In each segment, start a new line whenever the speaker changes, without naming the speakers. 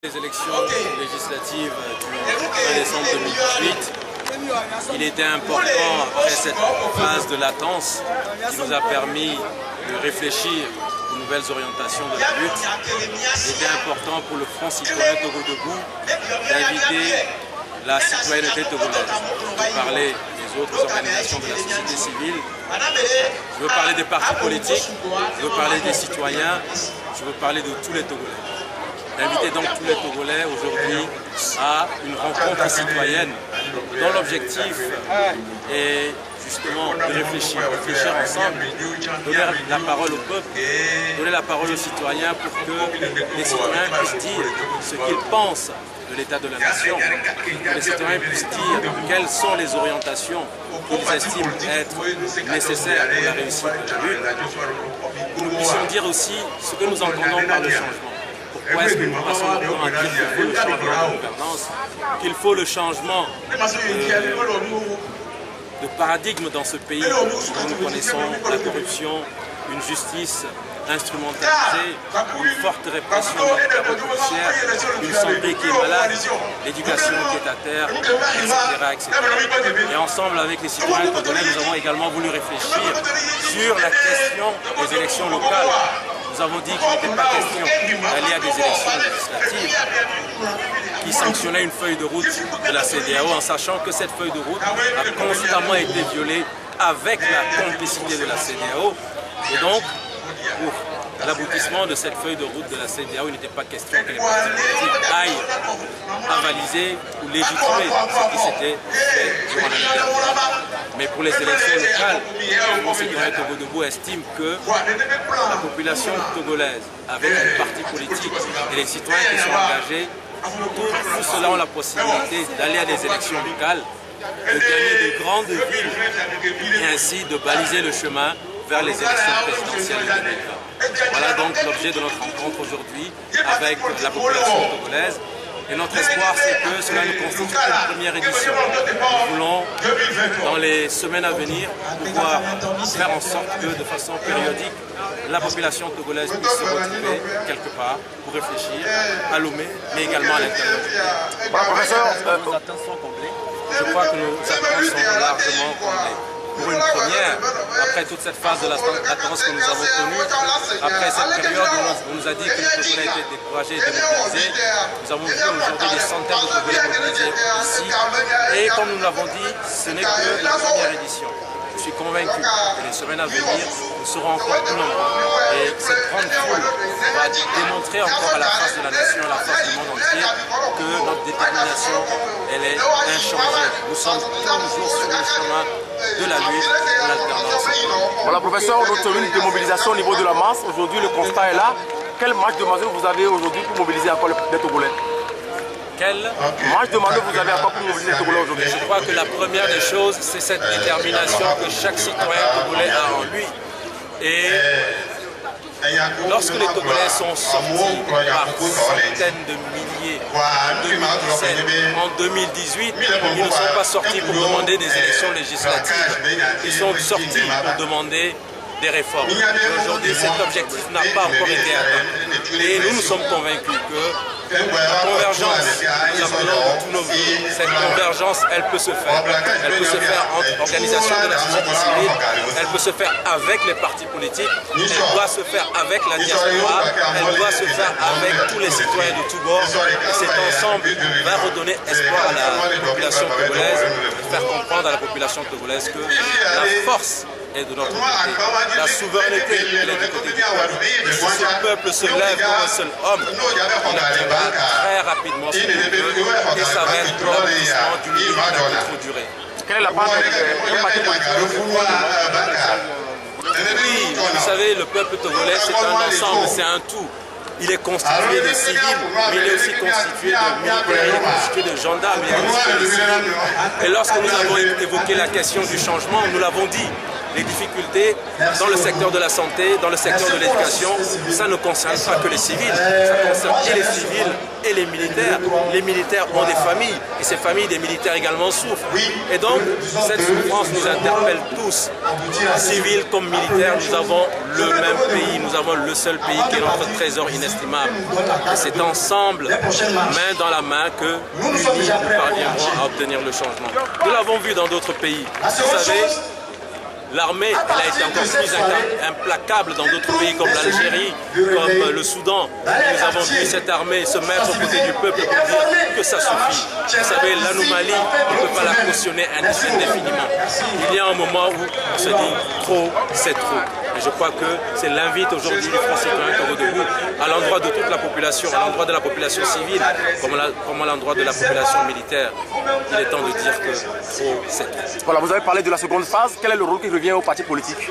Les élections législatives du 20 décembre 2018, il était important, après cette phase de latence qui nous a permis de réfléchir aux nouvelles orientations de la lutte, il était important pour le Front citoyen Togo Debout d'inviter la citoyenneté togolaise. Je veux parler des autres organisations de la société civile, je veux parler des partis politiques, je veux parler des citoyens, je veux parler de tous les Togolais. D'inviter donc tous les Togolais aujourd'hui à une rencontre citoyenne dont l'objectif est justement de réfléchir ensemble, donner la parole au peuple, donner la parole aux citoyens pour que les citoyens puissent dire ce qu'ils pensent de l'état de la nation, que les citoyens puissent dire quelles sont les orientations qu'ils estiment être nécessaires pour la réussite de la lutte. Nous puissions dire aussi ce que nous entendons par le changement. Pourquoi est-ce que nous passons notre temps à dire qu'il faut le changement de gouvernance, qu'il faut le changement de paradigme dans ce pays où nous connaissons la corruption, une justice instrumentalisée, une forte répression de la judiciaire, une santé qui est malade, l'éducation qui est à terre, etc. Et ensemble avec les citoyens togolais, nous avons également voulu réfléchir sur la question des élections locales. Nous avons dit qu'il n'était pas question d'aller à des élections législatives qui sanctionnaient une feuille de route de la CEDEAO en sachant que cette feuille de route a constamment été violée avec la complicité de la CEDEAO. Et donc, pour l'aboutissement de cette feuille de route de la CEDEAO, il n'était pas question que les partis politiques aillent avaliser ou légitimer ce qui s'était fait durant l'année dernière. Mais pour les élections locales, le Front citoyen Togo Debout estime que la population togolaise, avec les partis politiques et les citoyens qui sont engagés, tous ceux-là ont la possibilité d'aller à des élections locales, de gagner de grandes villes et ainsi de baliser le chemin vers les élections présidentielles de 2020. Voilà donc l'objet de notre rencontre aujourd'hui avec la population togolaise. Et notre espoir, c'est que cela ne constitue qu'une première édition. Nous voulons, dans les semaines à venir, pouvoir faire en sorte que, de façon périodique, la population togolaise puisse se retrouver quelque part pour réfléchir à Lomé, mais également à l'intérieur du pays.
Voilà, professeur,
nos attentes sont comblées. Je crois que nos attentes sont largement comblées. Pour une première, après toute cette phase de latence que nous avons connue, après cette période où on nous a dit que les Togolais étaient découragés et démobilisés, nous avons vu aujourd'hui des centaines de Togolais mobilisés ici. Et comme nous l'avons dit, ce n'est que la première édition. Je suis convaincu que les semaines à venir, nous serons encore plus nombreux. Et cette grande foule va démontrer encore à la face de la nation, à la face du monde entier, que notre détermination, elle est inchangée. Nous sommes toujours sur le chemin de la lutte, de l'alternance.
Voilà, professeur, notre minute de mobilisation au niveau de la masse. Aujourd'hui, le constat est là. Quelle marge de manœuvre vous avez aujourd'hui pour mobiliser encore les Togolais?
Quelle
marge de manœuvre vous avez encore pour mobiliser les Togolais aujourd'hui?
Je crois que la première des choses, c'est cette détermination que chaque citoyen togolais a en lui. Et lorsque les Togolais sont sortis par centaines de milliers en 2017, en 2018, ils ne sont pas sortis pour demander des élections législatives. Ils sont sortis pour demander des réformes. Aujourd'hui, cet objectif n'a pas encore été atteint. Et nous sommes convaincus que la convergence, nous appelons de tous nos vies, cette convergence, elle peut se faire. Elle peut se faire entre organisations de la société civile, elle peut se faire avec les partis politiques, elle doit se faire avec la diaspora, elle doit se faire avec tous les citoyens de tous bords. Et cet ensemble va redonner espoir à la population togolaise, faire comprendre à la population togolaise que la force est de notre côté. La souveraineté, elle est du côté du peuple. Et si ce peuple se lève comme un seul homme, il obtiendra très rapidement ce qu'il veut et ça va être l'aboutissement d'une lutte qui n'a pas trop duré.
Quelle est la part de parti politique?
Oui, vous savez, le peuple togolais, c'est un ensemble, c'est un tout. Il est constitué de civils, mais il est aussi constitué de militaires, il est constitué de gendarmes, il est constitué de civils. Et lorsque nous avons évoqué la question du changement, nous l'avons dit, les difficultés dans le secteur de la santé, dans le secteur de l'éducation, ça ne concerne pas que les civils, ça concerne et les civils et les militaires. Les militaires ont des familles et ces familles des militaires également souffrent. Et donc, cette souffrance nous interpelle tous, civils comme militaires. Nous avons le même pays, nous avons le seul pays qui est notre trésor inestimable. Et c'est ensemble, main dans la main, que nous parviendrons à obtenir le changement. Nous l'avons vu dans d'autres pays. Vous savez, l'armée, elle a été encore plus implacable dans d'autres pays comme l'Algérie, comme le Soudan. Nous avons vu cette armée se mettre aux côtés du peuple pour dire que ça suffit. Vous savez, l'anomalie, on ne peut pas la cautionner indéfiniment. Il y a un moment où on se dit trop, c'est trop. Et je crois que c'est l'invite aujourd'hui du Front citoyen Togo Debout à l'endroit de toute la population, à l'endroit de la population civile, comme à l'endroit de la population militaire. Il est temps de dire que trop, c'est trop.
Voilà, vous avez parlé de la seconde phase. Quel est le rôle qui revient aux partis politiques?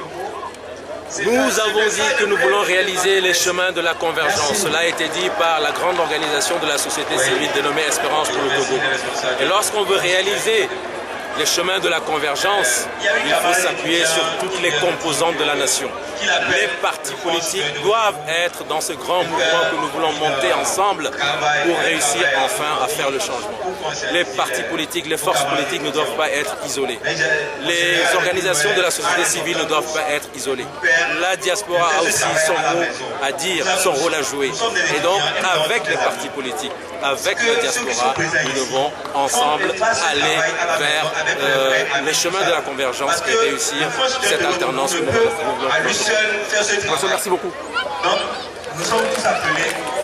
Nous avons dit que nous voulons réaliser les chemins de la convergence. Cela a été dit par la grande organisation de la société civile dénommée Espérance pour le Togo. Et lorsqu'on veut réaliser les chemins de la convergence, il faut s'appuyer sur toutes les composantes de la nation. Les partis politiques doivent être dans ce grand mouvement que nous voulons monter ensemble pour réussir enfin à faire le changement. Les partis politiques, les forces politiques ne doivent pas être isolées. Les organisations de la société civile ne doivent pas être isolées. La diaspora a aussi son mot à dire, son rôle à jouer. Et donc, avec les partis politiques, avec la diaspora, nous devons ensemble aller vers les chemins de la convergence et réussir cette alternance que nous voulons.
Merci beaucoup.
Donc, nous sommes tous appelés